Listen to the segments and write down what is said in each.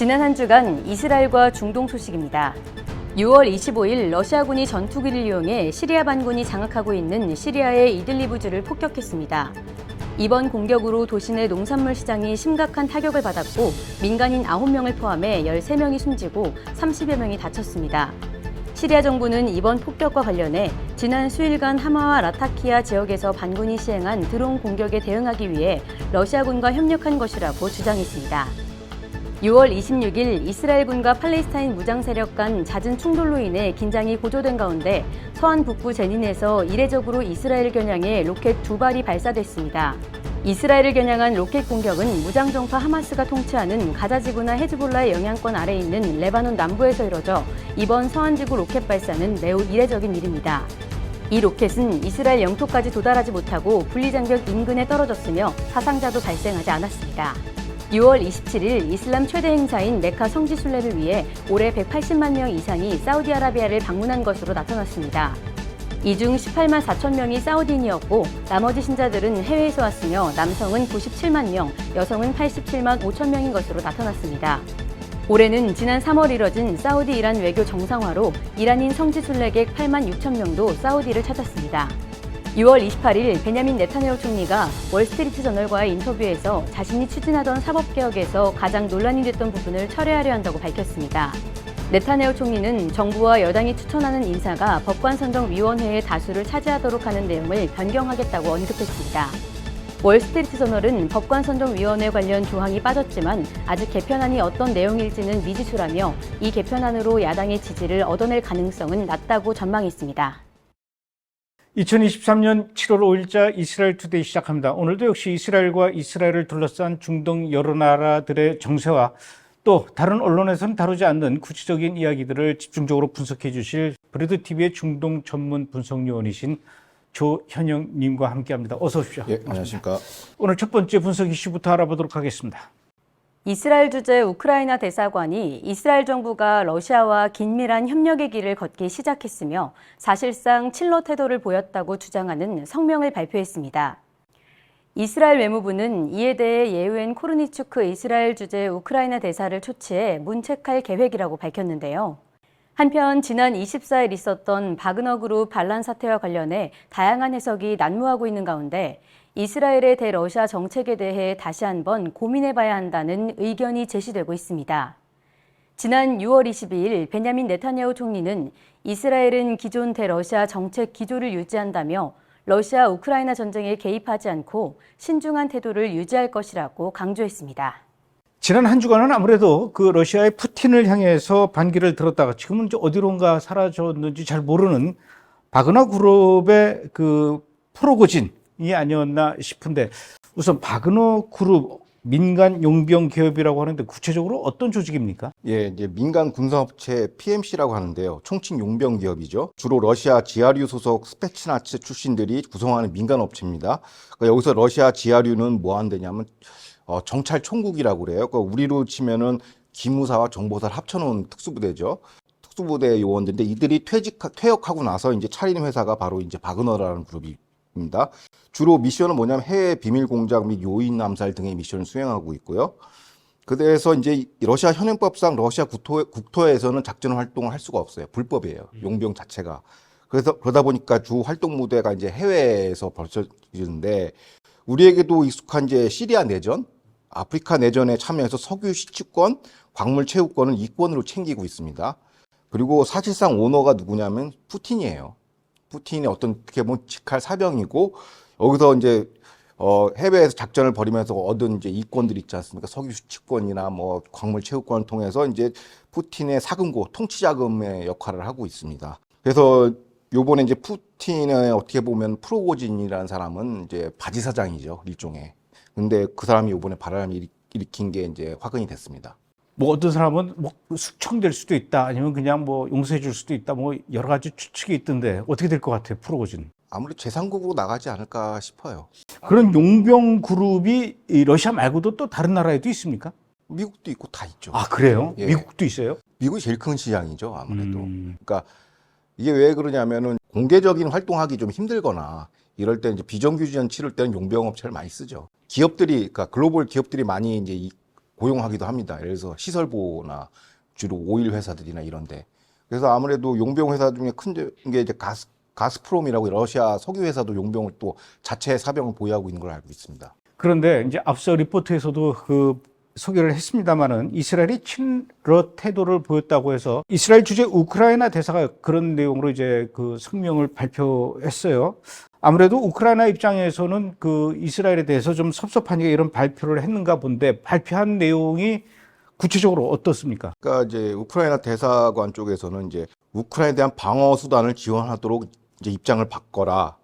지난 한 주간 이스라엘과 중동 소식입니다. 6월 25일 러시아군이 전투기를 이용해 시리아 반군이 장악하고 있는 시리아의 이들리브주를 폭격했습니다. 이번 공격으로 도시 내 농산물 시장이 심각한 타격을 받았고 민간인 9명을 포함해 13명이 숨지고 30여 명이 다쳤습니다. 시리아 정부는 이번 폭격과 관련해 지난 수일간 하마와 라타키아 지역에서 반군이 시행한 드론 공격에 대응하기 위해 러시아군과 협력한 것이라고 주장했습니다. 6월 26일 이스라엘군과 팔레스타인 무장 세력 간 잦은 충돌로 인해 긴장이 고조된 가운데 서한 북부 제닌에서 이례적으로 이스라엘을 겨냥해 로켓 2발이 발사됐습니다. 이스라엘을 겨냥한 로켓 공격은 무장정파 하마스가 통치하는 가자지구나 헤즈볼라의 영향권 아래 있는 레바논 남부에서 이뤄져 이번 서한지구 로켓 발사는 매우 이례적인 일입니다. 이 로켓은 이스라엘 영토까지 도달하지 못하고 분리장벽 인근에 떨어졌으며 사상자도 발생하지 않았습니다. 6월 27일 이슬람 최대 행사인 메카 성지 순례를 위해 올해 180만 명 이상이 사우디아라비아를 방문한 것으로 나타났습니다. 이 중 18만 4천 명이 사우디인이었고 나머지 신자들은 해외에서 왔으며 남성은 97만 명, 여성은 87만 5천 명인 것으로 나타났습니다. 올해는 지난 3월 이뤄진 사우디-이란 외교 정상화로 이란인 성지 순례객 8만 6천 명도 사우디를 찾았습니다. 6월 28일 베냐민 네타냐후 총리가 월스트리트 저널과의 인터뷰에서 자신이 추진하던 사법개혁에서 가장 논란이 됐던 부분을 철회하려 한다고 밝혔습니다. 네타냐후 총리는 정부와 여당이 추천하는 인사가 법관선정위원회의 다수를 차지하도록 하는 내용을 변경하겠다고 언급했습니다. 월스트리트 저널은 법관선정위원회 관련 조항이 빠졌지만 아직 개편안이 어떤 내용일지는 미지수라며 이 개편안으로 야당의 지지를 얻어낼 가능성은 낮다고 전망했습니다. 2023년 7월 5일자 이스라엘 투데이 시작합니다. 오늘도 역시 이스라엘과 이스라엘을 둘러싼 중동 여러 나라들의 정세와 또 다른 언론에서는 다루지 않는 구체적인 이야기들을 집중적으로 분석해 주실 브레드TV의 중동 전문 분석요원이신 조현영 님과 함께합니다. 어서 오십시오. 예, 안녕하십니까. 오늘 첫 번째 분석 이슈부터 알아보도록 하겠습니다. 이스라엘 주재 우크라이나 대사관이 이스라엘 정부가 러시아와 긴밀한 협력의 길을 걷기 시작했으며 사실상 친러 태도를 보였다고 주장하는 성명을 발표했습니다. 이스라엘 외무부는 이에 대해 예우엔 코르니추크 이스라엘 주재 우크라이나 대사를 초치해 문책할 계획이라고 밝혔는데요. 한편 지난 24일 있었던 바그너 그룹 반란 사태와 관련해 다양한 해석이 난무하고 있는 가운데 이스라엘의 대러시아 정책에 대해 다시 한번 고민해봐야 한다는 의견이 제시되고 있습니다. 지난 6월 22일 베냐민 네타냐후 총리는 이스라엘은 기존 대러시아 정책 기조를 유지한다며 러시아 우크라이나 전쟁에 개입하지 않고 신중한 태도를 유지할 것이라고 강조했습니다. 지난 한 주간은 아무래도 그 러시아의 푸틴을 향해서 반기를 들었다가 지금은 이제 어디론가 사라졌는지 잘 모르는 바그너 그룹의 그 프로고진이 아니었나 싶은데 우선 바그너 그룹 민간 용병 기업이라고 하는데 구체적으로 어떤 조직입니까? 예, 이제 민간 군사업체 PMC라고 하는데요. 총칭 용병 기업이죠. 주로 러시아 지하류 소속 스페츠나츠 출신들이 구성하는 민간 업체입니다. 그러니까 여기서 러시아 지하류는 뭐 한다냐면 정찰 총국이라고 그래요. 그러니까 우리로 치면은 기무사와 정보사를 합쳐놓은 특수부대죠. 특수부대 요원들인데 이들이 퇴역하고 나서 이제 차린 회사가 바로 이제 바그너라는 그룹입니다. 주로 미션은 뭐냐면 해외 비밀 공작 및 요인 암살 등의 미션을 수행하고 있고요. 그래서 이제 러시아 현행법상 러시아 국토에서는 작전 활동을 할 수가 없어요. 불법이에요. 용병 자체가. 그래서 그러다 보니까 주 활동 무대가 이제 해외에서 벌쳐지는데 우리에게도 익숙한 이제 시리아 내전, 아프리카 내전에 참여해서 석유 시추권, 광물 채우권은 이권으로 챙기고 있습니다. 그리고 사실상 오너가 누구냐면 푸틴이에요. 푸틴이 어떻게 보면 직할 사병이고 여기서 이제 해외에서 작전을 벌이면서 얻은 이제 이권들이 있지 않습니까? 석유 수취권이나 뭐 광물 채우권을 통해서 이제 푸틴의 사금고 통치 자금의 역할을 하고 있습니다. 그래서 요번에 이제 푸틴의 어떻게 보면 프로고진이라는 사람은 이제 바지 사장이죠, 일종의. 근데 그 사람이 요번에 바람을 일으킨 게 이제 화근이 됐습니다. 뭐 어떤 사람은 뭐 숙청될 수도 있다 아니면 그냥 뭐 용서해 줄 수도 있다 뭐 여러 가지 추측이 있던데 어떻게 될 것 같아요, 프로고진? 아무래도 제3국으로 나가지 않을까 싶어요. 그런 용병 그룹이 이 러시아 말고도 또 다른 나라에도 있습니까? 미국도 있고 다 있죠. 아, 그래요? 예. 미국도 있어요? 미국이 제일 큰 시장이죠, 아무래도. 그러니까 이게 왜 그러냐면은 공개적인 활동하기 좀 힘들거나 이럴 때 이제 비정규직전 치를 때는 용병업체를 많이 쓰죠. 기업들이, 그러니까 글로벌 기업들이 많이 이제 고용하기도 합니다. 예를 들어서 시설보나 주로 오일 회사들이나 이런데. 그래서 아무래도 용병 회사 중에 큰 게 이제 가스프롬이라고 러시아 석유 회사도 용병을 또 자체 사병을 보유하고 있는 걸 알고 있습니다. 그런데 이제 앞서 리포트에서도 그 소개를 했습니다마는 이스라엘이 친러 태도를 보였다고 해서 이스라엘 주재 우크라이나 대사가 그런 내용으로 이제 그 성명을 발표했어요. 아무래도 우크라이나 입장에서는 그 이스라엘에 대해서 좀 섭섭하니까 이런 발표를 했는가 본데 발표한 내용이 구체적으로 어떻습니까? 그러니까 이제 우크라이나 대사관 쪽에서는 이제 우크라이나에 대한 방어 수단을 지원하도록 이제 입장을 바꿔라.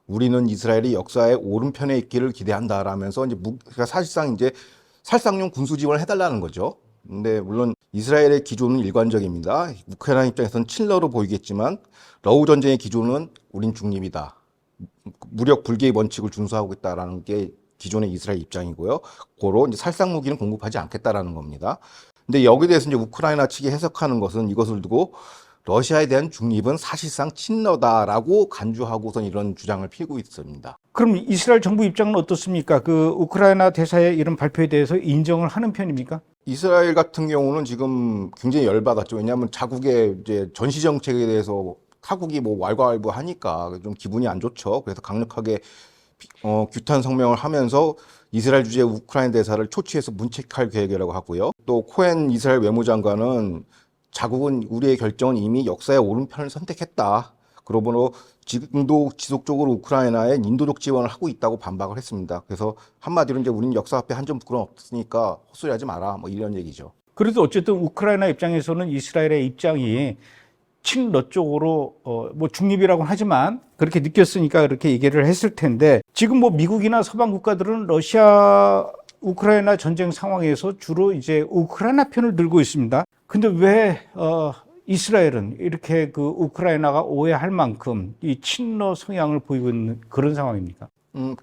우리는 이스라엘이 역사의 오른편에 있기를 기대한다라면서 이제 그러니까 사실상 이제 살상용 군수 지원을 해달라는 거죠. 근데 물론 이스라엘의 기조는 일관적입니다. 우크라이나 입장에서는 친러로 보이겠지만 러우 전쟁의 기조는 우린 중립이다. 무력 불개의 원칙을 준수하고 있다라는 게 기존의 이스라엘 입장이고요. 고로 이제 살상 무기는 공급하지 않겠다라는 겁니다. 근데 여기에 대해서 이제 우크라이나 측이 해석하는 것은 이것을 두고 러시아에 대한 중립은 사실상 친러다라고 간주하고선 이런 주장을 펴고 있습니다. 그럼 이스라엘 정부 입장은 어떻습니까? 그 우크라이나 대사의 이런 발표에 대해서 인정을 하는 편입니까? 이스라엘 같은 경우는 지금 굉장히 열받았죠. 왜냐하면 자국의 이제 전시 정책에 대해서 타국이 뭐 왈가왈부하니까 좀 기분이 안 좋죠. 그래서 강력하게 규탄 성명을 하면서 이스라엘 주재 우크라이나 대사를 초치해서 문책할 계획이라고 하고요. 또 코엔 이스라엘 외무장관은 자국은 우리의 결정은 이미 역사의 오른편을 선택했다. 그러므로 지금도 지속적으로 우크라이나에 인도적 지원을 하고 있다고 반박을 했습니다. 그래서 한마디로 이제 우리는 역사 앞에 한 점 부끄럼 없으니까 헛소리하지 마라. 뭐 이런 얘기죠. 그래도 어쨌든 우크라이나 입장에서는 이스라엘의 입장이 친러 쪽으로 뭐 중립이라고는 하지만 그렇게 느꼈으니까 그렇게 얘기를 했을 텐데 지금 뭐 미국이나 서방 국가들은 러시아 우크라이나 전쟁 상황에서 주로 이제 우크라이나 편을 들고 있습니다. 근데 왜 이스라엘은 이렇게 그 우크라이나가 오해할 만큼 이 친러 성향을 보이고 있는 그런 상황입니까?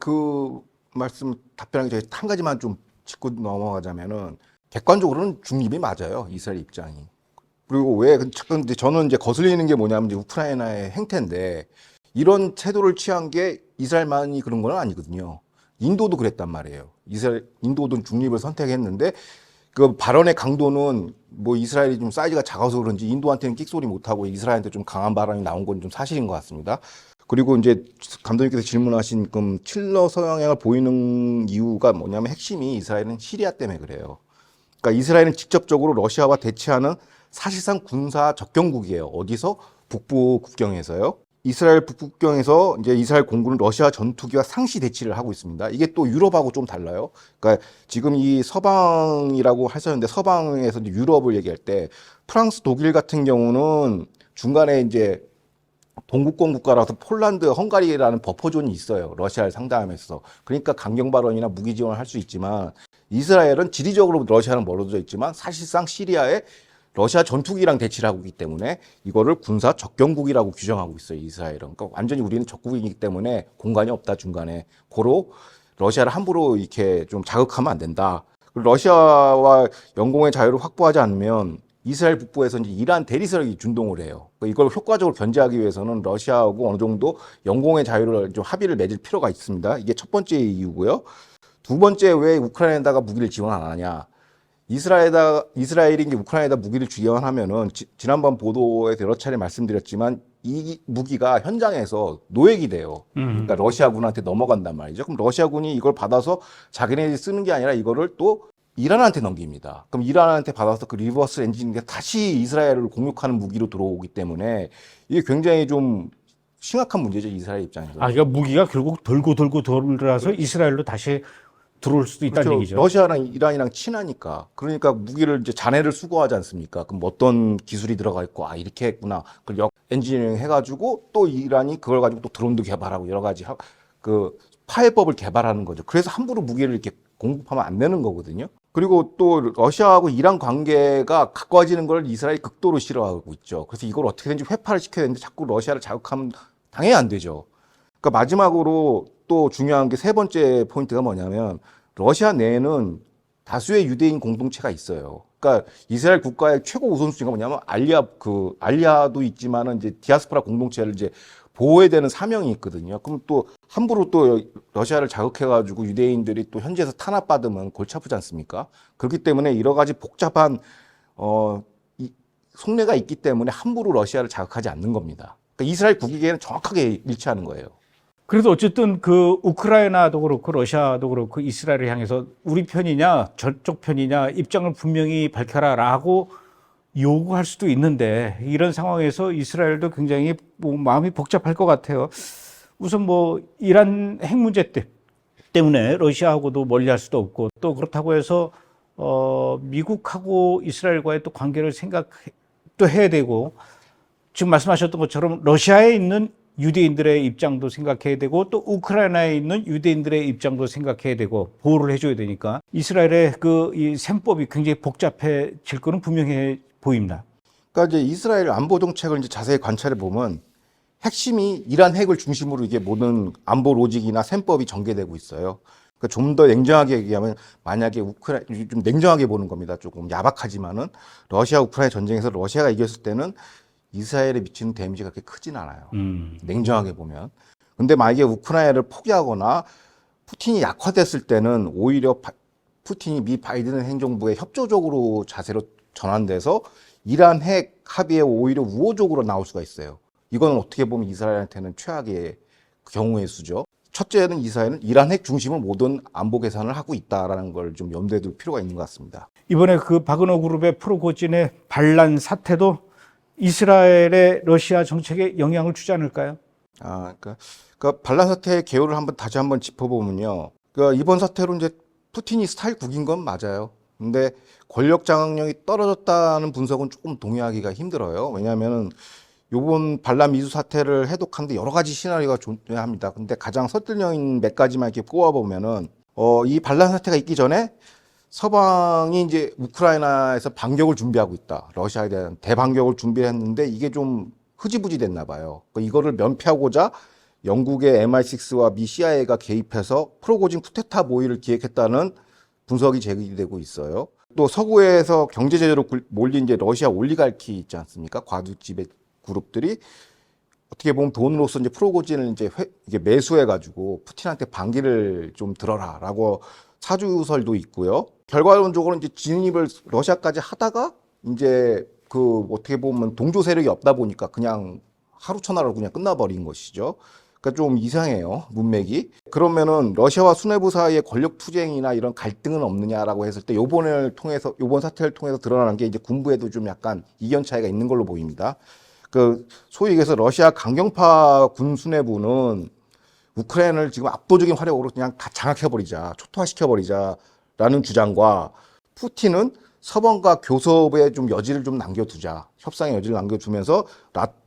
그 말씀 답변하기 전에 한 가지만 좀 짚고 넘어가자면은 객관적으로는 중립이 맞아요. 이스라엘 입장이. 그리고 왜 근데 저는 이제 거슬리는 게 뭐냐면 이제 우크라이나의 행태인데 이런 태도를 취한 게 이스라엘만이 그런 건 아니거든요. 인도도 그랬단 말이에요. 인도도 중립을 선택했는데 그 발언의 강도는 뭐 이스라엘이 좀 사이즈가 작아서 그런지 인도한테는 끽소리 못하고 이스라엘한테 좀 강한 발언이 나온 건 좀 사실인 것 같습니다. 그리고 이제 감독님께서 질문하신 친러 성향을 보이는 이유가 뭐냐면 핵심이 이스라엘은 시리아 때문에 그래요. 그러니까 이스라엘은 직접적으로 러시아와 대치하는 사실상 군사 접경국이에요. 어디서? 북부 국경에서요. 이스라엘 북부 국경에서 이제 이스라엘 공군은 러시아 전투기와 상시 대치를 하고 있습니다. 이게 또 유럽하고 좀 달라요. 그러니까 지금 이 서방이라고 하셨는데 서방에서 이제 유럽을 얘기할 때 프랑스, 독일 같은 경우는 중간에 이제 동구권 국가라서 폴란드, 헝가리라는 버퍼존이 있어요. 러시아를 상대하면서. 그러니까 강경 발언이나 무기 지원을 할 수 있지만 이스라엘은 지리적으로 러시아는 멀어져 있지만 사실상 시리아에 러시아 전투기랑 대치를 하고 있기 때문에 이거를 군사 적경국이라고 규정하고 있어요. 이스라엘은. 그러니까 완전히 우리는 적국이기 때문에 공간이 없다 중간에. 고로 러시아를 함부로 이렇게 좀 자극하면 안 된다. 러시아와 영공의 자유를 확보하지 않으면 이스라엘 북부에서 이제 이란 대리설이 준동을 해요. 그러니까 이걸 효과적으로 견제하기 위해서는 러시아하고 어느 정도 영공의 자유를 좀 합의를 맺을 필요가 있습니다. 이게 첫 번째 이유고요. 두 번째, 왜 우크라이나에다가 무기를 지원 안 하냐? 이스라엘이 이제 우크라이나에다 무기를 지원하면은 지난번 보도에 여러 차례 말씀드렸지만 이 무기가 현장에서 노획이 돼요. 그러니까 러시아군한테 넘어간단 말이죠. 그럼 러시아군이 이걸 받아서 자기네들이 쓰는 게 아니라 이거를 또 이란한테 넘깁니다. 그럼 이란한테 받아서 그 리버스 엔진이 다시 이스라엘을 공격하는 무기로 들어오기 때문에 이게 굉장히 좀 심각한 문제죠. 이스라엘 입장에서. 그러니까 무기가 결국 돌고 돌아서 이스라엘로 다시 들어올 수도 있다는 그렇죠. 얘기죠. 러시아랑 이란이랑 친하니까. 그러니까 무기를 이제 잔해를 수거하지 않습니까? 그럼 어떤 기술이 들어가 있고, 이렇게 했구나. 그걸 엔지니어링 해가지고 또 이란이 그걸 가지고 또 드론도 개발하고 여러 가지 그 파해법을 개발하는 거죠. 그래서 함부로 무기를 이렇게 공급하면 안 되는 거거든요. 그리고 또 러시아하고 이란 관계가 가까워지는 걸 이스라엘이 극도로 싫어하고 있죠. 그래서 이걸 어떻게든지 회파를 시켜야 되는데 자꾸 러시아를 자극하면 당연히 안 되죠. 그러니까 마지막으로 또 중요한 게 세 번째 포인트가 뭐냐면 러시아 내에는 다수의 유대인 공동체가 있어요. 그러니까 이스라엘 국가의 최고 우선순위가 뭐냐면 알리아도 있지만은 이제 디아스포라 공동체를 이제 보호해야 되는 사명이 있거든요. 그럼 또 함부로 또 러시아를 자극해가지고 유대인들이 또 현지에서 탄압받으면 골치 아프지 않습니까? 그렇기 때문에 여러 가지 복잡한 속내가 있기 때문에 함부로 러시아를 자극하지 않는 겁니다. 그러니까 이스라엘 국익에는 정확하게 일치하는 거예요. 그래도 어쨌든 그 우크라이나도 그렇고 러시아도 그렇고 이스라엘을 향해서 우리 편이냐 저쪽 편이냐 입장을 분명히 밝혀라라고 요구할 수도 있는데 이런 상황에서 이스라엘도 굉장히 뭐 마음이 복잡할 것 같아요. 우선 뭐 이란 핵 문제 때문에 러시아하고도 멀리할 수도 없고 또 그렇다고 해서 미국하고 이스라엘과의 또 관계를 생각도 해야 되고 지금 말씀하셨던 것처럼 러시아에 있는 유대인들의 입장도 생각해야 되고 또 우크라이나에 있는 유대인들의 입장도 생각해야 되고 보호를 해줘야 되니까 이스라엘의 이 셈법이 굉장히 복잡해질 거는 분명해 보입니다. 그러니까 이제 이스라엘 안보 정책을 이제 자세히 관찰해 보면 핵심이 이란 핵을 중심으로 이게 모든 안보 로직이나 셈법이 전개되고 있어요. 그러니까 좀 더 냉정하게 얘기하면 만약에 좀 냉정하게 보는 겁니다. 조금 야박하지만은 러시아 우크라이나 전쟁에서 러시아가 이겼을 때는 이스라엘에 미치는 데미지가 그렇게 크진 않아요. 냉정하게 보면. 근데 만약에 우크라이나를 포기하거나 푸틴이 약화됐을 때는 오히려 푸틴이 미 바이든 행정부의 협조적으로 자세로 전환돼서 이란 핵 합의에 오히려 우호적으로 나올 수가 있어요. 이건 어떻게 보면 이스라엘한테는 최악의 경우의 수죠. 첫째는 이스라엘은 이란 핵 중심으로 모든 안보 계산을 하고 있다라는 걸 좀 염두에 둘 필요가 있는 것 같습니다. 이번에 그 바그너 그룹의 프로고진의 반란 사태도 이스라엘의 러시아 정책에 영향을 주지 않을까요? 그러니까 반란 사태의 개요를 다시 한번 짚어보면요. 그러니까 이번 사태로 이제 푸틴이 스타일 국인 건 맞아요. 근데 권력 장악력이 떨어졌다는 분석은 조금 동의하기가 힘들어요. 왜냐하면은 요번 반란 미수 사태를 해독하는데 여러 가지 시나리오가 존재합니다. 근데 가장 설득력 몇 가지만 이렇게 꼽아보면은 이 반란 사태가 있기 전에 서방이 이제 우크라이나에서 반격을 준비하고 있다. 러시아에 대한 대반격을 준비했는데 이게 좀 흐지부지 됐나 봐요. 이거를 면피하고자 영국의 MI6와 미 CIA가 개입해서 프로고진 쿠데타 모의를 기획했다는 분석이 제기되고 있어요. 또 서구에서 경제 제재로 몰린 이제 러시아 올리가르키 있지 않습니까? 과두지배 그룹들이 어떻게 보면 돈으로서 이제 프로고진을 이게 매수해가지고 푸틴한테 반기를 좀 들어라라고 사주설도 있고요. 결과론적으로 이제 진입을 러시아까지 하다가 이제 어떻게 보면 동조 세력이 없다 보니까 그냥 하루천하로 그냥 끝나버린 것이죠. 그러니까 좀 이상해요, 문맥이. 그러면은 러시아와 수뇌부 사이의 권력 투쟁이나 이런 갈등은 없느냐라고 했을 때 요번 사태를 통해서 드러나는 게 이제 군부에도 좀 약간 이견 차이가 있는 걸로 보입니다. 소위 얘기해서 러시아 강경파 군 수뇌부는 우크라이나를 지금 압도적인 화력으로 그냥 다 장악해버리자, 초토화시켜버리자라는 주장과 푸틴은 서방과 교섭에 좀 여지를 좀 남겨두자, 협상의 여지를 남겨두면서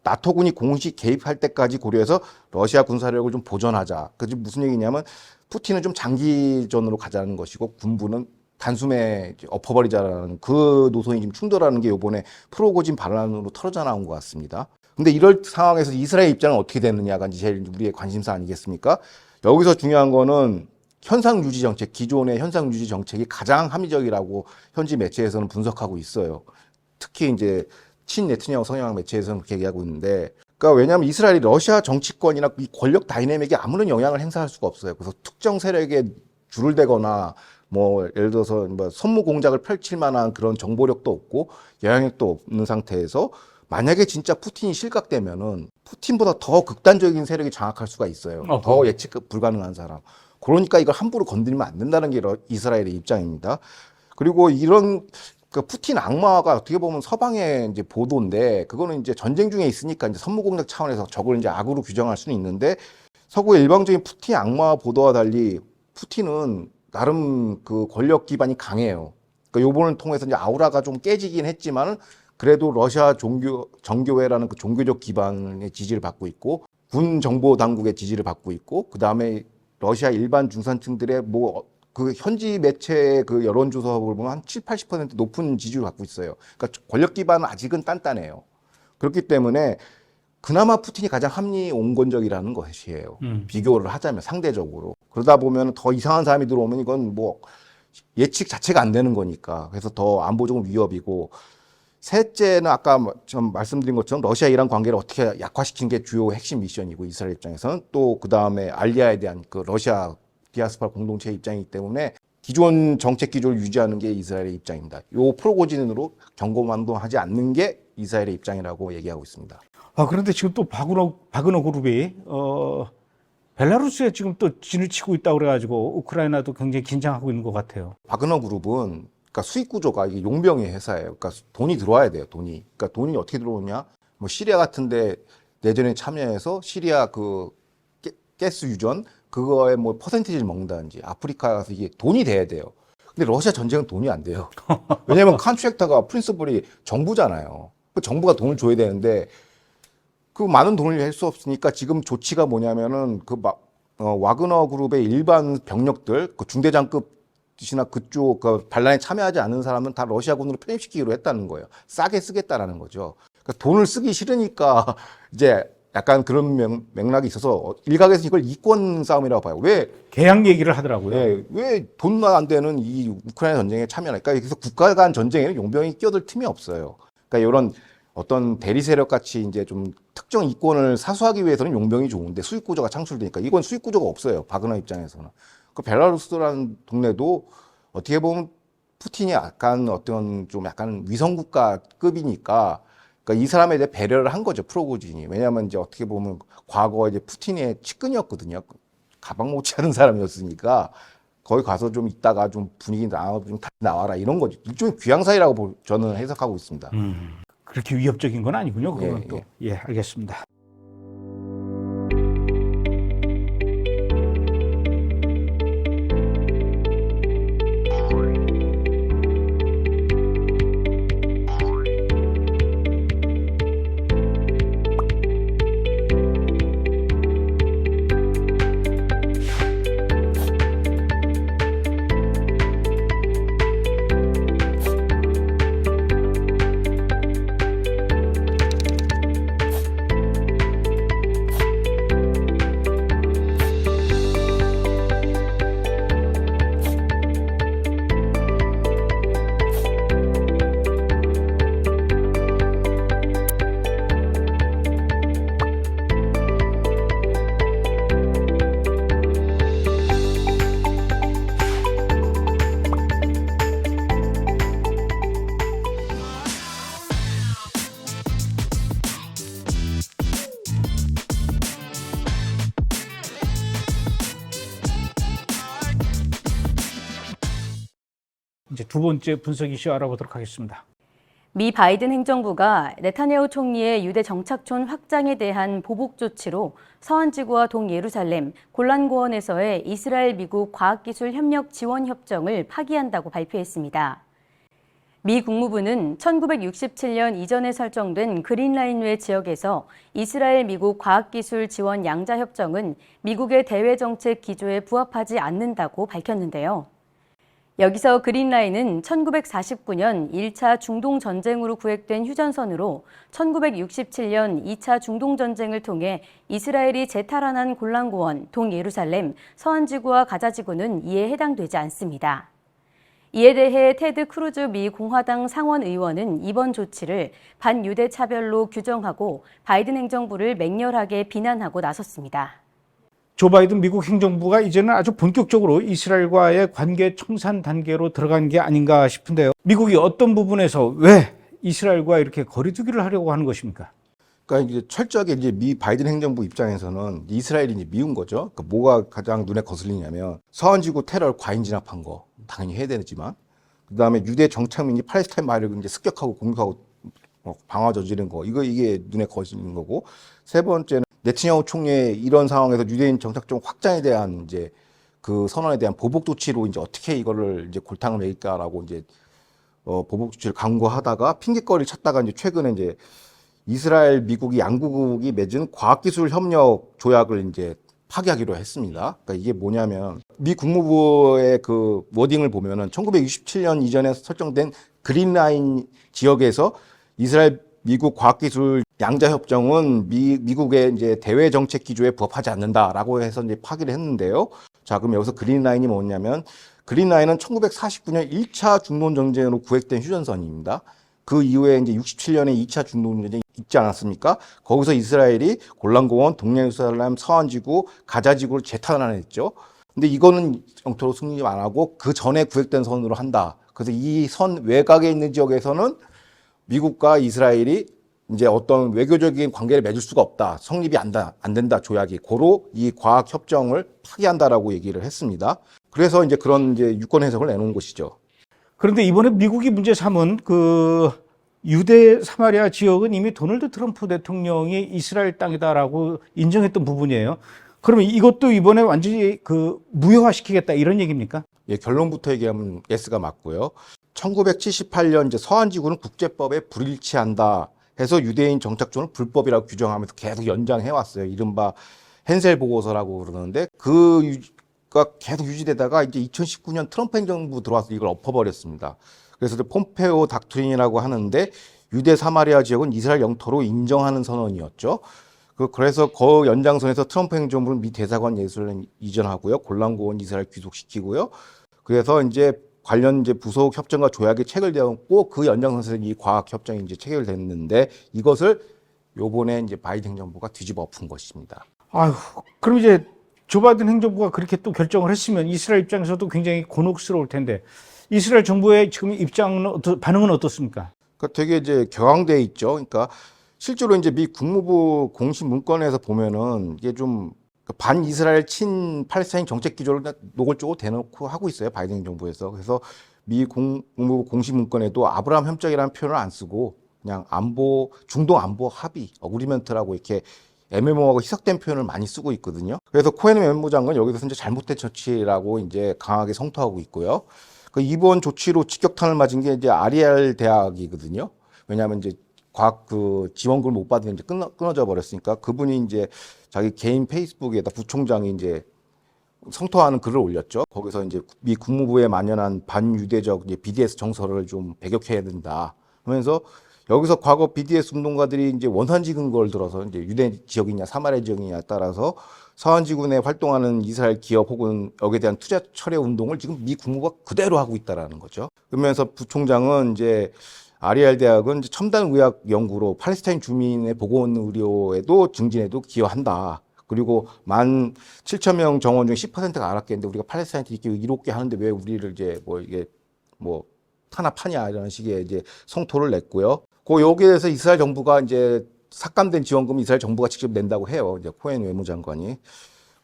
나토군이 공식 개입할 때까지 고려해서 러시아 군사력을 좀 보존하자. 그게 무슨 얘기냐면 푸틴은 좀 장기전으로 가자는 것이고 군부는 단숨에 엎어버리자라는 그 노선이 지금 충돌하는 게 이번에 프로고진 반란으로 털어져 나온 것 같습니다. 근데 이럴 상황에서 이스라엘 입장은 어떻게 되느냐가 이제 제일 우리의 관심사 아니겠습니까? 여기서 중요한 거는 현상 유지 정책, 기존의 현상 유지 정책이 가장 합리적이라고 현지 매체에서는 분석하고 있어요. 특히 이제 친 네트냐후 성향 매체에서는 그렇게 얘기하고 있는데, 그러니까 왜냐하면 이스라엘이 러시아 정치권이나 이 권력 다이내믹에 아무런 영향을 행사할 수가 없어요. 그래서 특정 세력에 줄을 대거나 뭐 예를 들어서 뭐 선무 공작을 펼칠 만한 그런 정보력도 없고 영향력도 없는 상태에서 만약에 진짜 푸틴이 실각되면은 푸틴보다 더 극단적인 세력이 장악할 수가 있어요. 더 예측 불가능한 사람. 그러니까 이걸 함부로 건드리면 안 된다는 게 이스라엘의 입장입니다. 그리고 이런 푸틴 악마가 어떻게 보면 서방의 이제 보도인데 그거는 이제 전쟁 중에 있으니까 이제 선무 공작 차원에서 저걸 이제 악으로 규정할 수는 있는데 서구의 일방적인 푸틴 악마 보도와 달리 푸틴은 나름 권력 기반이 강해요. 그러니까 요번을 통해서 이제 아우라가 좀 깨지긴 했지만은 그래도 러시아 정교회라는 그 종교적 기반의 지지를 받고 있고 군 정보 당국의 지지를 받고 있고 그 다음에 러시아 일반 중산층들의 그 현지 매체의 그 여론조사를 보면 한 70-80% 높은 지지를 받고 있어요. 그러니까 권력 기반은 아직은 단단해요. 그렇기 때문에 그나마 푸틴이 가장 합리온건적이라는 것이에요. 비교를 하자면 상대적으로. 그러다 보면 더 이상한 사람이 들어오면 이건 뭐 예측 자체가 안 되는 거니까. 그래서 더 안보적인 위협이고 셋째는 아까 좀 말씀드린 것처럼 러시아 이란 관계를 어떻게 약화시키는 게 주요 핵심 미션이고 이스라엘 입장에서는 또 그다음에 알리아에 대한 그 러시아 디아스포라 공동체 입장이기 때문에 기존 정책 기조를 유지하는 게 이스라엘의 입장입니다. 요 프로고진으로 경고만도하지 않는 게 이스라엘의 입장이라고 얘기하고 있습니다. 그런데 지금 또 바그너 그룹이 벨라루스에 지금 또 진을 치고 있다고 그래가지고 우크라이나도 굉장히 긴장하고 있는 것 같아요. 바그너 그룹은 그러니까 수익 구조가 이게 용병의 회사예요. 그러니까 돈이 들어와야 돼요. 돈이. 그러니까 돈이 어떻게 들어오냐? 뭐 시리아 같은데 내전에 참여해서 시리아 그 가스 유전 그거에 뭐 퍼센티지를 먹는다든지 아프리카 가서 이게 돈이 돼야 돼요. 근데 러시아 전쟁은 돈이 안 돼요. 왜냐하면 컨트랙터가 프린시플이 정부잖아요. 그 정부가 돈을 줘야 되는데 그 많은 돈을 할 수 없으니까 지금 조치가 뭐냐면은 와그너 그룹의 일반 병력들, 그 중대장급이나 그쪽 그 반란에 참여하지 않은 사람은 다 러시아군으로 편입시키기로 했다는 거예요. 싸게 쓰겠다라는 거죠. 그러니까 돈을 쓰기 싫으니까 이제 약간 그런 맥락이 있어서 일각에서 이걸 이권 싸움이라고 봐요. 왜 계약 얘기를 하더라고요. 왜 돈만 안 되는 이 우크라이나 전쟁에 참여할까? 그래서 국가 간 전쟁에는 용병이 끼어들 틈이 없어요. 그러니까 이런 어떤 대리 세력 같이 이제 좀 특정 이권을 사수하기 위해서는 용병이 좋은데 수익 구조가 창출되니까 이건 수익 구조가 없어요. 바그너 입장에서는. 그 벨라루스라는 동네도 어떻게 보면 푸틴이 약간 어떤 좀 약간 위성국가급이니까 그러니까 이 사람에 대해 배려를 한 거죠. 프로고진이. 왜냐하면 이제 어떻게 보면 과거 이제 푸틴의 측근이었거든요. 가방 못 차는 사람이었으니까 거기 가서 좀 있다가 좀 분위기 좀 다시 나와라 이런 거죠. 일종의 귀향사이라고 저는 해석하고 있습니다. 그렇게 위협적인 건 아니군요. 그건 예, 또. 예, 알겠습니다. 이제 두 번째 분석 이슈 알아보도록 하겠습니다. 미 바이든 행정부가 네타냐후 총리의 유대 정착촌 확장에 대한 보복 조치로 서한지구와 동예루살렘, 골란고원에서의 이스라엘 미국 과학기술 협력 지원 협정을 파기한다고 발표했습니다. 미 국무부는 1967년 이전에 설정된 그린라인 외 지역에서 이스라엘 미국 과학기술 지원 양자 협정은 미국의 대외 정책 기조에 부합하지 않는다고 밝혔는데요. 여기서 그린라인은 1949년 1차 중동전쟁으로 구획된 휴전선으로 1967년 2차 중동전쟁을 통해 이스라엘이 재탈환한 골란고원, 동예루살렘, 서한지구와 가자지구는 이에 해당되지 않습니다. 이에 대해 테드 크루즈 미 공화당 상원 의원은 이번 조치를 반유대 차별로 규정하고 바이든 행정부를 맹렬하게 비난하고 나섰습니다. 조 바이든 미국 행정부가 이제는 아주 본격적으로 이스라엘과의 관계 청산 단계로 들어간 게 아닌가 싶은데요. 미국이 어떤 부분에서 왜 이스라엘과 이렇게 거리두기를 하려고 하는 것입니까? 그러니까 이제 철저하게 이제 미 바이든 행정부 입장에서는 이스라엘이 이제 미운 거죠. 그러니까 뭐가 가장 눈에 거슬리냐면 서한지구 테러를 과잉 진압한 거 당연히 해야 되지만 그다음에 유대 정착민이 팔레스타인 마을을 이제 습격하고 공격하고 방화 저지른 거 이게 눈에 거슬리는 거고 세 번째는 네타냐후 총리의 이런 상황에서 유대인 정착종 확장에 대한 이제 그 선언에 대한 보복 조치로 이제 어떻게 이거를 이제 골탕을 내릴까라고 이제 보복 조치를 강구하다가 핑계거리를 찾다가 이제 최근에 이제 이스라엘, 미국이 양국이 맺은 과학기술 협력 조약을 이제 파기하기로 했습니다. 그러니까 이게 뭐냐면 미 국무부의 그 워딩을 보면은 1967년 이전에 설정된 그린라인 지역에서 이스라엘, 미국 과학기술 양자협정은 미국의 이제 대외 정책 기조에 부합하지 않는다라고 해서 이제 파기를 했는데요. 자, 그럼 여기서 그린라인이 뭐냐면 그린라인은 1949년 1차 중동 전쟁으로 구획된 휴전선입니다. 그 이후에 이제 67년에 2차 중동전쟁이 있지 않았습니까? 거기서 이스라엘이 골란고원, 동예루살렘, 서안지구, 가자지구를 재탄환했죠. 근데 이거는 영토로 승리 안 하고 그 전에 구획된 선으로 한다. 그래서 이 선 외곽에 있는 지역에서는 미국과 이스라엘이 이제 어떤 외교적인 관계를 맺을 수가 없다. 성립이 안 된다. 조약이. 고로 이 과학 협정을 파기한다라고 얘기를 했습니다. 그래서 이제 그런 이제 유권 해석을 내놓은 것이죠. 그런데 이번에 미국이 문제 삼은 그 유대 사마리아 지역은 이미 도널드 트럼프 대통령이 이스라엘 땅이다라고 인정했던 부분이에요. 그러면 이것도 이번에 완전히 그 무효화시키겠다 이런 얘기입니까? 예, 결론부터 얘기하면 예스가 맞고요. 1978년 이제 서한지구는 국제법에 불일치한다 해서 유대인 정착조는 불법이라고 규정하면서 계속 연장해 왔어요. 이른바 헨셀 보고서라고 그러는데 그가 계속 유지되다가 이제 2019년 트럼프 행정부 들어와서 이걸 엎어버렸습니다. 그래서 폼페오 닥트린이라고 하는데 유대 사마리아 지역은 이스라엘 영토로 인정하는 선언이었죠. 그래서 그 연장선에서 트럼프 행정부는 미 대사관 예루살렘 이전하고요. 골란고원 이스라엘 귀속시키고요. 그래서 이제 관련 이제 부속 협정과 조약이 체결되었고 그 연장선에서 이 과학 협정이 이제 체결됐는데 이것을 요번에 이제 바이든 행정부가 뒤집어 엎은 것입니다. 아유, 그럼 이제 조 바이든 행정부가 그렇게 또 결정을 했으면 이스라엘 입장에서도 굉장히 곤혹스러울 텐데 이스라엘 정부의 지금 입장은 반응은 어떻습니까? 그러니까 되게 이제 격앙돼 있죠. 그러니까 실제로 이제 미 국무부 공식 문건에서 보면은 이게 좀 반이스라엘 친 팔레스타인 정책 기조를 노골적으로 대놓고 하고 있어요. 바이든 정부에서. 그래서 미 국무부 공식 문건에도 아브라함 협정이라는 표현을 안 쓰고 그냥 중동 안보 합의, 어그리먼트라고 이렇게 애매모호하고 희석된 표현을 많이 쓰고 있거든요. 그래서 코hen 외무장관 여기서 이제 잘못된 조치라고 이제 강하게 성토하고 있고요. 이번 조치로 직격탄을 맞은 게 이제 아리엘 대학이거든요. 왜냐하면 이제 과학 지원금을 못 받으면 이제 끊어져 버렸으니까 그분이 이제 자기 개인 페이스북에다 부총장이 이제 성토하는 글을 올렸죠. 거기서 이제 미 국무부에 만연한 반유대적 이제 BDS 정서를 좀 배격해야 된다. 하면서 여기서 과거 BDS 운동가들이 이제 원산지 근거를 들어서 이제 유대 지역이냐 사마리아 지역이냐에 따라서 서한지구 내 활동하는 이스라엘 기업 혹은 여기에 대한 투자 철회 운동을 지금 미 국무부가 그대로 하고 있다라는 거죠. 그러면서 부총장은 이제 아리엘 대학은 첨단 의학 연구로 팔레스타인 주민의 보건 의료에도 증진에도 기여한다. 그리고 17,000명 정원 중 10%가 알았겠는데 우리가 팔레스타인한테 이렇게 이롭게 하는데 왜 우리를 이제 탄압하냐 이런 식의 이제 성토를 냈고요. 여기에 대해서 이스라엘 정부가 이제 삭감된 지원금 이스라엘 정부가 직접 낸다고 해요. 이제 코hen 외무장관이.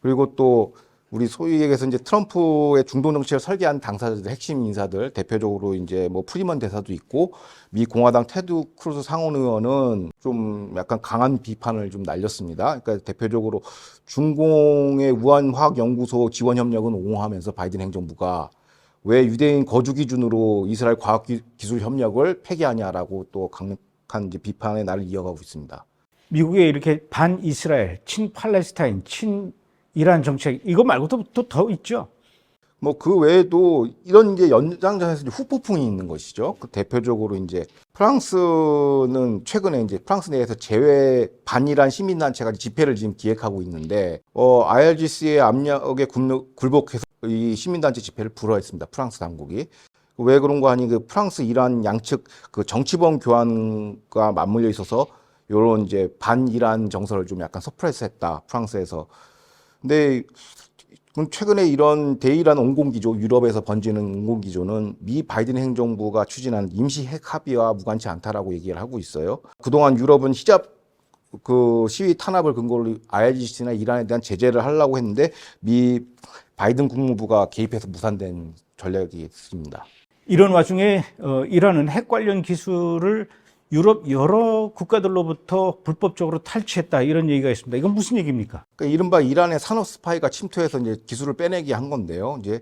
그리고 또 우리 소위 얘기해서 이제 트럼프의 중동 정책을 설계한 당사자들, 핵심 인사들, 대표적으로 이제 프리먼 대사도 있고, 미 공화당 테드 크루즈 상원 의원은 좀 약간 강한 비판을 좀 날렸습니다. 그러니까 대표적으로 중공의 우한 화학 연구소 지원 협력은 옹호하면서 바이든 행정부가 왜 유대인 거주 기준으로 이스라엘 과학 기술 협력을 폐기하냐라고 또 강력한 이제 비판의 날을 이어가고 있습니다. 미국의 이렇게 반이스라엘, 친팔레스타인, 친이란 정책 이거 말고도 또 더 있죠. 그 외에도 이런 이제 연장선에서 이제 후폭풍이 있는 것이죠. 대표적으로 이제 프랑스는 최근에 이제 프랑스 내에서 재외 반이란 시민단체가 집회를 지금 기획하고 있는데, IRGC의 압력에 굴복해서 이 시민단체 집회를 불허했습니다. 프랑스 당국이. 왜 그런가 하니 프랑스 이란 양측 정치범 교환과 맞물려 있어서 요런 이제 반이란 정서를 좀 약간 서프레스했다. 프랑스에서. 근데 최근에 이런 대이란 온공기조, 유럽에서 번지는 온공기조는 미 바이든 행정부가 추진한 임시 핵 합의와 무관치 않다라고 얘기를 하고 있어요. 그동안 유럽은 히잡 시위 탄압을 근거로 IRGC나 이란에 대한 제재를 하려고 했는데 미 바이든 국무부가 개입해서 무산된 전략이 있습니다. 이런 와중에 이란은 핵 관련 기술을 유럽 여러 국가들로부터 불법적으로 탈취했다 이런 얘기가 있습니다. 이건 무슨 얘기입니까? 그러니까 이른바 이란의 산업 스파이가 침투해서 이제 기술을 빼내기 한 건데요. 이제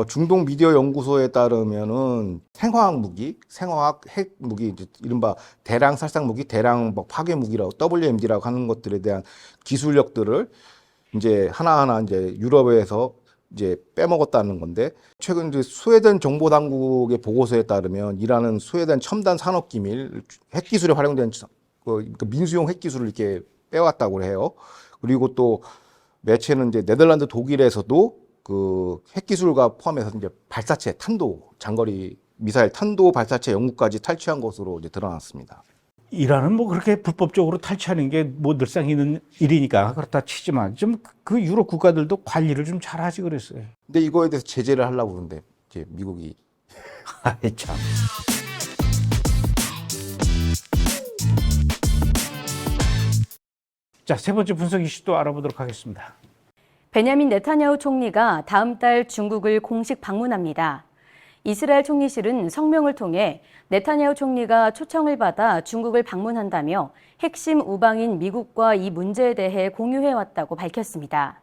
중동 미디어 연구소에 따르면은 생화학 무기, 생화학 핵 무기, 이제 이른바 대량 살상 무기, 대량 파괴 무기라고 WMD라고 하는 것들에 대한 기술력들을 이제 하나하나 이제 유럽에서 이제 빼먹었다는 건데, 최근 이제 스웨덴 정보 당국의 보고서에 따르면 이란은 스웨덴 첨단 산업 기밀, 핵 기술에 활용된 민수용 핵 기술을 이렇게 빼왔다고 해요. 그리고 또 매체는 이제 네덜란드, 독일에서도 핵 기술과 포함해서 이제 발사체, 탄도, 장거리 미사일 탄도 발사체 연구까지 탈취한 것으로 이제 드러났습니다. 이란은 뭐 그렇게 불법적으로 탈취하는 게 뭐 늘상 있는 일이니까 그렇다 치지만 좀 그 유럽 국가들도 관리를 좀 잘하지 그랬어요. 근데 이거에 대해서 제재를 하려고 그러는데 이제 미국이 아이 참. 자, 세 번째 분석 이슈도 알아보도록 하겠습니다. 베냐민 네타냐후 총리가 다음 달 중국을 공식 방문합니다. 이스라엘 총리실은 성명을 통해 네타냐후 총리가 초청을 받아 중국을 방문한다며 핵심 우방인 미국과 이 문제에 대해 공유해왔다고 밝혔습니다.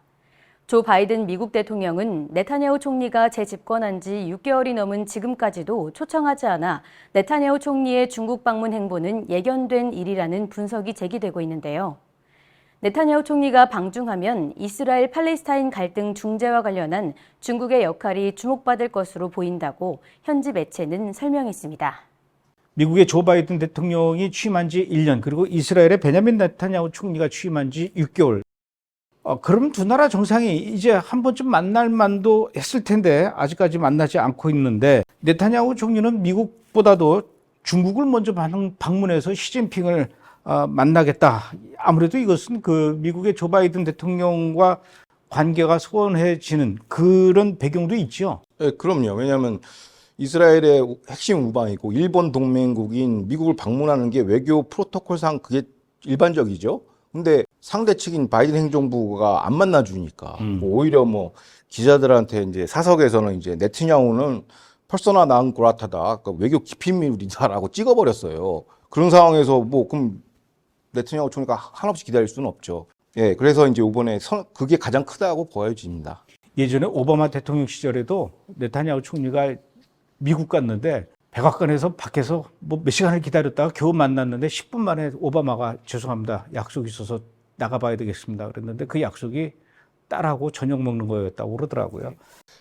조 바이든 미국 대통령은 네타냐후 총리가 재집권한 지 6개월이 넘은 지금까지도 초청하지 않아 네타냐후 총리의 중국 방문 행보는 예견된 일이라는 분석이 제기되고 있는데요. 네타냐후 총리가 방중하면 이스라엘 팔레스타인 갈등 중재와 관련한 중국의 역할이 주목받을 것으로 보인다고 현지 매체는 설명했습니다. 미국의 조 바이든 대통령이 취임한 지 1년, 그리고 이스라엘의 베냐민 네타냐후 총리가 취임한 지 6개월. 그럼 두 나라 정상이 이제 한 번쯤 만날 만도 했을 텐데 아직까지 만나지 않고 있는데, 네타냐후 총리는 미국보다도 중국을 먼저 방문해서 시진핑을 만나겠다. 아무래도 이것은 그 미국의 조 바이든 대통령과 관계가 소원해지는 그런 배경도 있죠. 네, 그럼요. 왜냐하면 이스라엘의 핵심 우방이고 일본 동맹국인 미국을 방문하는 게 외교 프로토콜상 그게 일반적이죠. 근데 상대 측인 바이든 행정부가 안 만나주니까 뭐 오히려 뭐 기자들한테 이제 사석에서는 이제 네타냐후는 퍼소나 non grata다, 그러니까 외교 기피물이다라고 찍어버렸어요. 그런 상황에서 뭐 그럼 네타냐후 총리가 한없이 기다릴 수는 없죠. 예, 그래서 이제 이번에 그게 가장 크다고 보여집니다. 예전에 오바마 대통령 시절에도 네타냐후 총리가 미국 갔는데 백악관에서 밖에서 뭐 몇 시간을 기다렸다가 겨우 만났는데 10분 만에 오바마가 죄송합니다, 약속이 있어서 나가봐야 되겠습니다 그랬는데 그 약속이 딸하고 저녁 먹는 거였다고 그러더라고요.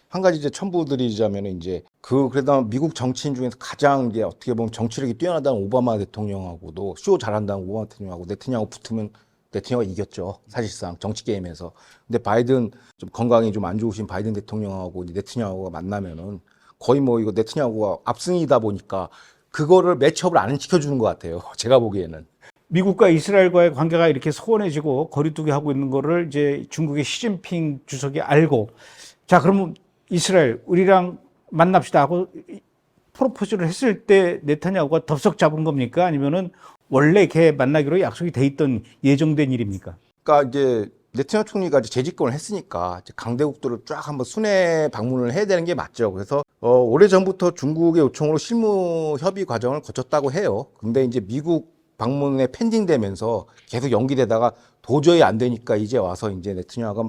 한 가지 이제 첨부드리자면 이제 그래도 미국 정치인 중에서 가장 이제 어떻게 보면 정치력이 뛰어나다는 오바마 대통령하고도 쇼 잘한다는 오바마 대통령하고 네타냐후 붙으면 네타냐후가 이겼죠, 사실상 정치 게임에서. 근데 바이든 좀 건강이 좀 안 좋으신 바이든 대통령하고 이제 네타냐후가 만나면은 거의 뭐 이거 네타냐후가 압승이다 보니까 그거를 매치업을 안 시켜주는 것 같아요, 제가 보기에는. 미국과 이스라엘과의 관계가 이렇게 소원해지고 거리두기 하고 있는 거를 이제 중국의 시진핑 주석이 알고, 자, 그러면 이스라엘 우리랑 만납시다 하고 프로포즈를 했을 때 네타냐후가 덥석 잡은 겁니까? 아니면은 원래 걔 만나기로 약속이 돼 있던 예정된 일입니까? 그러니까 이제 네타냐후 총리가 이제 재집권을 했으니까 이제 강대국들을 쫙 한번 순회 방문을 해야 되는 게 맞죠. 그래서 오래전부터 중국의 요청으로 실무 협의 과정을 거쳤다고 해요. 근데 이제 미국 방문에 펜딩되면서 계속 연기되다가 도저히 안 되니까 이제 와서 이제 네타냐후가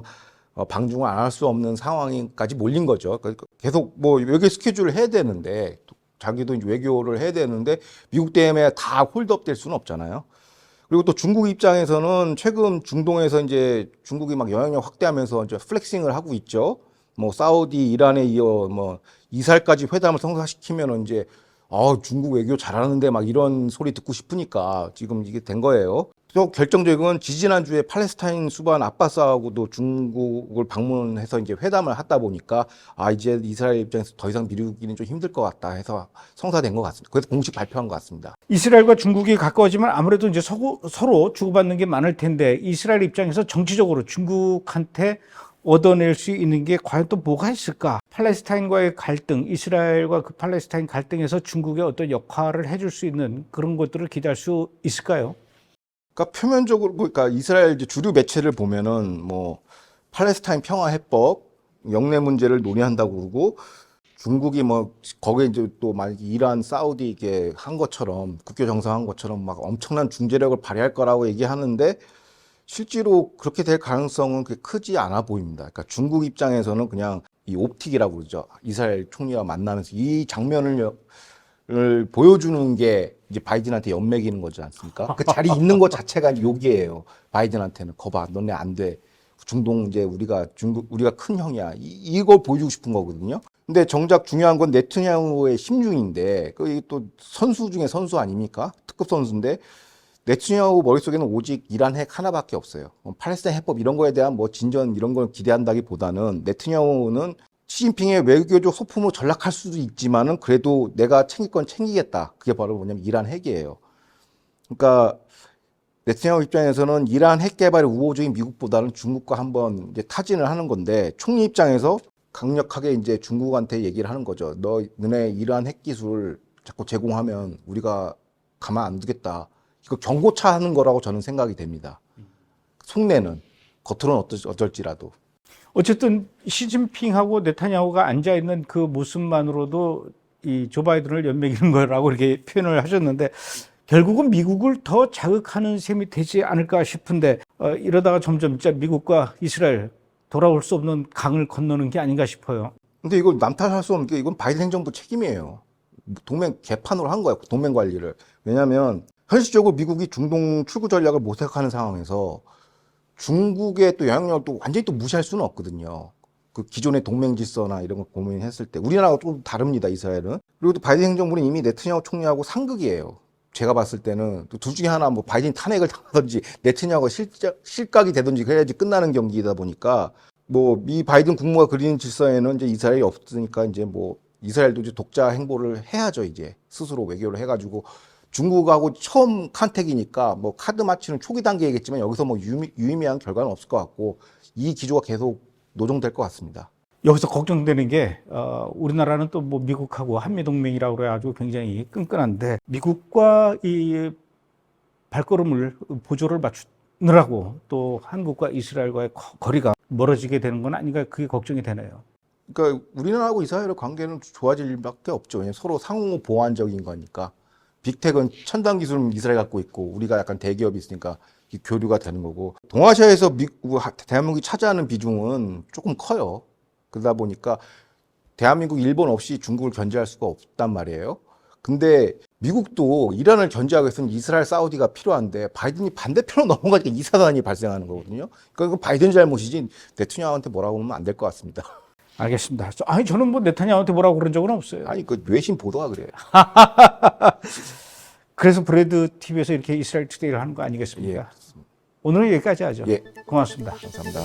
방중을 안 할 수 없는 상황까지 몰린 거죠. 그러니까 계속 뭐 외교 스케줄을 해야 되는데, 자기도 이제 외교를 해야 되는데 미국 때문에 다 홀드업 될 수는 없잖아요. 그리고 또 중국 입장에서는 최근 중동에서 이제 중국이 막 영향력 확대하면서 이제 플렉싱을 하고 있죠. 뭐 사우디, 이란에 이어 뭐 이스라엘까지 회담을 성사시키면은 이제 중국 외교 잘하는데 막 이런 소리 듣고 싶으니까 지금 이게 된 거예요. 또 결정적인 건 지지난주에 팔레스타인 수반 아바스하고도 중국을 방문해서 이제 회담을 하다 보니까 이제 이스라엘 입장에서 더 이상 미루기는 좀 힘들 것 같다 해서 성사된 것 같습니다. 그래서 공식 발표한 것 같습니다. 이스라엘과 중국이 가까워지면 아무래도 이제 서로 주고받는 게 많을 텐데, 이스라엘 입장에서 정치적으로 중국한테 얻어낼 수 있는 게 과연 또 뭐가 있을까? 팔레스타인과의 갈등, 이스라엘과 그 팔레스타인 갈등에서 중국의 어떤 역할을 해줄 수 있는 그런 것들을 기대할 수 있을까요? 그러니까 표면적으로, 그러니까 이스라엘 이제 주류 매체를 보면은 뭐 팔레스타인 평화 해법, 영내 문제를 논의한다고 그러고, 중국이 뭐 거기에 이제 또 만약에 이란, 사우디 이게 한 것처럼, 국교 정상한 것처럼 막 엄청난 중재력을 발휘할 거라고 얘기하는데, 실제로 그렇게 될 가능성은 그렇게 크지 않아 보입니다. 그러니까 중국 입장에서는 그냥 이 옵틱이라고 그러죠. 이스라엘 총리와 만나면서 이 장면을 보여주는 게 이제 바이든한테 연맥이는 거지 않습니까? 그 자리 있는 것 자체가 욕이에요. 바이든한테는 거봐, 너네 안 돼. 중동 이제 우리가 큰 형이야. 이걸 보여주고 싶은 거거든요. 근데 정작 중요한 건 네타냐후의 심중인데, 그 또 선수 중에 선수 아닙니까? 특급 선수인데. 네타냐후 머릿속에는 오직 이란 핵 하나밖에 없어요. 팔레스타인 해법 이런 거에 대한 뭐 진전 이런 걸 기대한다기보다는 네타냐후는 시진핑의 외교적 소품으로 전락할 수도 있지만은 그래도 내가 챙길 건 챙기겠다. 그게 바로 뭐냐면 이란 핵이에요. 그러니까 네타냐후 입장에서는 이란 핵 개발에 우호적인 미국보다는 중국과 한번 이제 타진을 하는 건데 총리 입장에서 강력하게 이제 중국한테 얘기를 하는 거죠. 너네 이란 핵 기술 자꾸 제공하면 우리가 가만 안 두겠다. 이거 경고차 하는 거라고 저는 생각이 됩니다. 속내는 겉으로는 어쩔지라도. 어쨌든 시진핑하고 네타냐후가 앉아 있는 그 모습만으로도 이 조 바이든을 연맥이는 거라고 이렇게 표현을 하셨는데 결국은 미국을 더 자극하는 셈이 되지 않을까 싶은데 이러다가 점점 진짜 미국과 이스라엘 돌아올 수 없는 강을 건너는 게 아닌가 싶어요. 근데 이걸 남탓할 수 없는 게 이건 바이든 행정부 책임이에요. 동맹 개판으로 한 거예요. 동맹 관리를. 왜냐하면 현실적으로 미국이 중동 출구 전략을 모색하는 상황에서 중국의 또 영향력을 또 완전히 또 무시할 수는 없거든요. 그 기존의 동맹 질서나 이런 거 고민했을 때 우리나라하고 좀 다릅니다. 이스라엘은. 그리고 또 바이든 행정부는 이미 네타냐후 총리하고 상극이에요. 제가 봤을 때는 또 둘 중에 하나 뭐 바이든이 탄핵을 당하든지 네타냐후가 실각이 되든지 그래야지 끝나는 경기이다 보니까 뭐 미 바이든 국무가 그리는 질서에는 이제 이스라엘이 없으니까 이제 뭐 이스라엘도 이제 독자 행보를 해야죠. 이제 스스로 외교를 해가지고 중국하고 처음 컨택이니까 뭐 카드 맞추는 초기 단계이겠지만 여기서 뭐 유의미한 결과는 없을 것 같고 이 기조가 계속 노정될 것 같습니다. 여기서 걱정되는 게 우리나라는 또 뭐 미국하고 한미동맹이라고 그래가지고 굉장히 끈끈한데 미국과 이 발걸음을 보조를 맞추느라고 또 한국과 이스라엘과의 거리가 멀어지게 되는 건 아닌가 그게 걱정이 되네요. 그러니까 우리나라하고 이스라엘의 관계는 좋아질 일밖에 없죠. 왜냐면 서로 상호 보완적인 거니까. 빅텍은 첨단 기술은 이스라엘 갖고 있고 우리가 약간 대기업이 있으니까 교류가 되는 거고 동아시아에서 대한민국이 차지하는 비중은 조금 커요. 그러다 보니까 대한민국, 일본 없이 중국을 견제할 수가 없단 말이에요. 근데 미국도 이란을 견제하기 위해서는 이스라엘, 사우디가 필요한데 바이든이 반대편으로 넘어가니까 이 사단이 발생하는 거거든요. 그러니까 이건 바이든 잘못이지 네타냐후한테 뭐라고 하면 안 될 것 같습니다. 알겠습니다. 아니 저는 뭐 네타냐후한테 뭐라고 그런 적은 없어요. 아니 그 외신 보도가 그래요. 그래서 브레드 TV에서 이렇게 이스라엘 투데이를 하는 거 아니겠습니까? 예. 오늘은 여기까지 하죠. 예. 고맙습니다. 감사합니다.